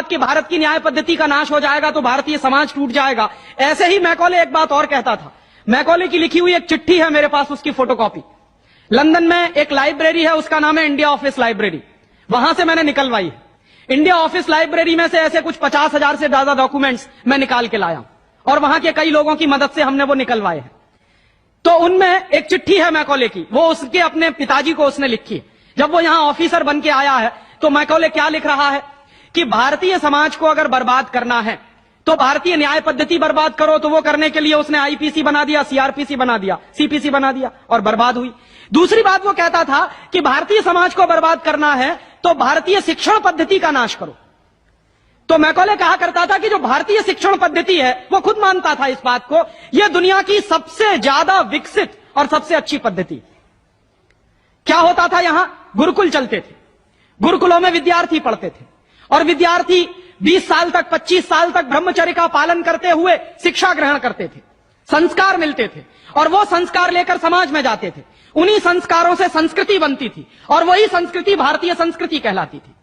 कि भारत की न्याय पद्धति का नाश हो जाएगा तो भारतीय समाज टूट जाएगा। ऐसे ही मैकॉले एक बात और कहता था। मैकॉले की लिखी हुई एक चिट्ठी है मेरे पास, उसकी फोटोकॉपी। लंदन में एक लाइब्रेरी है, उसका नाम है इंडिया ऑफिस लाइब्रेरी, वहां से मैंने निकलवाई है। इंडिया ऑफिस लाइब्रेरी में से ऐसे कुछ 50,000 से ज्यादा डॉक्यूमेंट्स मैं निकाल के लाया और वहां के कई लोगों की मदद से हमने वो निकलवाए हैं। तो उनमें एक चिट्ठी है मैकॉले की, वो उसके अपने पिताजी को उसने लिखी है। जब वो यहां ऑफिसर बन के आया है तो मैकॉले क्या लिख रहा है कि भारतीय समाज को अगर बर्बाद करना है तो भारतीय न्याय पद्धति बर्बाद करो। तो वो करने के लिए उसने आईपीसी बना दिया, सीआरपीसी बना दिया, सीपीसी बना दिया और बर्बाद हुई। दूसरी बात वो कहता था कि भारतीय समाज को बर्बाद करना है तो भारतीय शिक्षण पद्धति का नाश करो। तो मैकॉले कहा करता था कि जो भारतीय शिक्षण पद्धति है, वो खुद मानता था इस बात को, यह दुनिया की सबसे ज्यादा विकसित और सबसे अच्छी पद्धति। क्या होता था, यहां गुरुकुल चलते थे, गुरुकुलों में विद्यार्थी पढ़ते थे और विद्यार्थी 20 साल तक 25 साल तक ब्रह्मचर्य का पालन करते हुए शिक्षा ग्रहण करते थे, संस्कार मिलते थे और वो संस्कार लेकर समाज में जाते थे। उन्हीं संस्कारों से संस्कृति बनती थी और वही संस्कृति भारतीय संस्कृति कहलाती थी।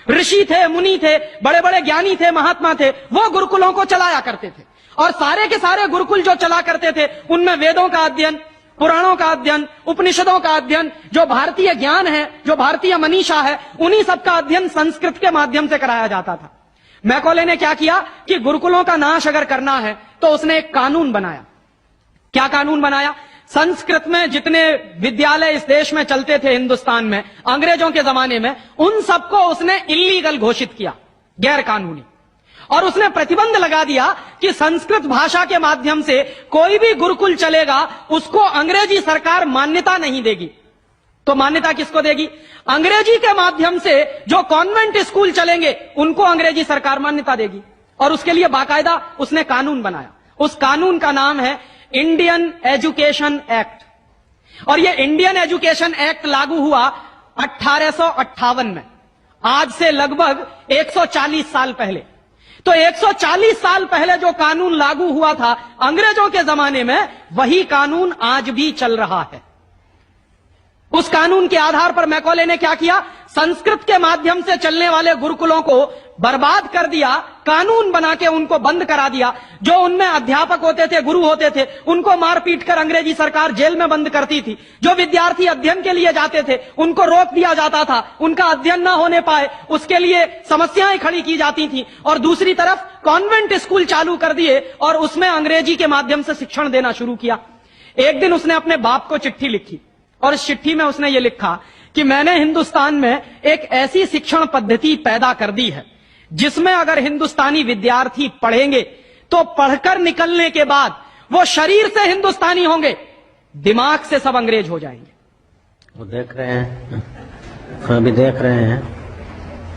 ऋषि थे, मुनि थे, बड़े बड़े ज्ञानी थे, महात्मा थे, वो गुरुकुलों को चलाया करते थे और सारे के सारे गुरुकुल जो चला करते थे उनमें वेदों का अध्ययन, पुराणों का अध्ययन, उपनिषदों का अध्ययन, जो भारतीय ज्ञान है, जो भारतीय मनीषा है, उन्हीं सबका अध्ययन संस्कृत के माध्यम से कराया जाता था। मैकॉले ने क्या किया कि गुरुकुलों का नाश अगर करना है तो उसने एक कानून बनाया। क्या कानून बनाया? संस्कृत में जितने विद्यालय इस देश में चलते थे हिंदुस्तान में अंग्रेजों के जमाने में, उन सबको उसने इल्लीगल घोषित किया, गैर कानूनी। और उसने प्रतिबंध लगा दिया कि संस्कृत भाषा के माध्यम से कोई भी गुरुकुल चलेगा उसको अंग्रेजी सरकार मान्यता नहीं देगी। तो मान्यता किसको देगी? अंग्रेजी के माध्यम से जो कॉन्वेंट स्कूल चलेंगे उनको अंग्रेजी सरकार मान्यता देगी। और उसके लिए बाकायदा उसने कानून बनाया। उस कानून का नाम है इंडियन एजुकेशन एक्ट। और यह इंडियन एजुकेशन एक्ट लागू हुआ 1858 में, आज से लगभग 140 साल पहले। तो 140 साल पहले जो कानून लागू हुआ था अंग्रेजों के जमाने में, वही कानून आज भी चल रहा है। उस कानून के आधार पर मैकॉले ने क्या किया? संस्कृत के माध्यम से चलने वाले गुरुकुलों को बर्बाद कर दिया, कानून बना के उनको बंद करा दिया। जो उनमें अध्यापक होते थे, गुरु होते थे, उनको मार पीट कर अंग्रेजी सरकार जेल में बंद करती थी। जो विद्यार्थी अध्ययन के लिए जाते थे उनको रोक दिया जाता था, उनका अध्ययन ना होने पाए उसके लिए समस्याएं खड़ी की जाती थी। और दूसरी तरफ कॉन्वेंट स्कूल चालू कर दिए और उसमें अंग्रेजी के माध्यम से शिक्षण देना शुरू किया। एक दिन उसने अपने बाप को चिट्ठी लिखी और इस चिट्ठी में उसने ये लिखा कि मैंने हिंदुस्तान में एक ऐसी शिक्षण पद्धति पैदा कर दी है जिसमें अगर हिंदुस्तानी विद्यार्थी पढ़ेंगे तो पढ़कर निकलने के बाद वो शरीर से हिंदुस्तानी होंगे, दिमाग से सब अंग्रेज हो जाएंगे। वो देख रहे हैं, अभी देख रहे हैं।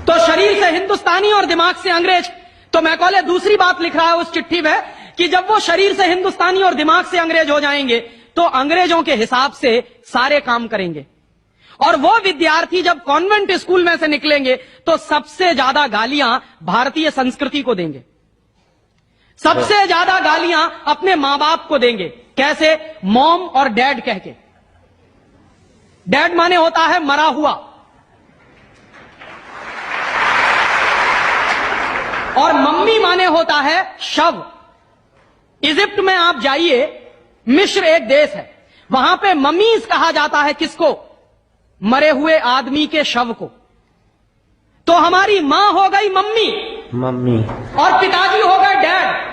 तो शरीर से हिंदुस्तानी और दिमाग से अंग्रेज। तो मैकॉले दूसरी बात लिख रहा है उस चिट्ठी में कि जब वो शरीर से हिंदुस्तानी और दिमाग से अंग्रेज हो जाएंगे तो अंग्रेजों के हिसाब से सारे काम करेंगे। और वो विद्यार्थी जब कॉन्वेंट स्कूल में से निकलेंगे तो सबसे ज्यादा गालियां भारतीय संस्कृति को देंगे, सबसे ज्यादा गालियां अपने मां बाप को देंगे। कैसे? मॉम और डैड कह के। डैड माने होता है मरा हुआ और मम्मी माने होता है शव। इजिप्ट में आप जाइए, मिस्र एक देश है, वहां पे ममीज कहा जाता है किसको? मरे हुए आदमी के शव को। तो हमारी मां हो गई मम्मी और पिताजी हो गए डैड।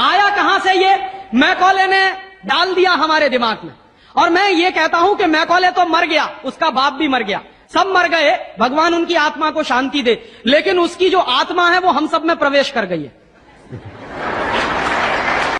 आया कहां से ये? मैकॉले ने डाल दिया हमारे दिमाग में। और मैं ये कहता हूं कि मैकॉले तो मर गया, उसका बाप भी मर गया, सब मर गए, भगवान उनकी आत्मा को शांति दे, लेकिन उसकी जो आत्मा है वो हम सब में प्रवेश कर गई है।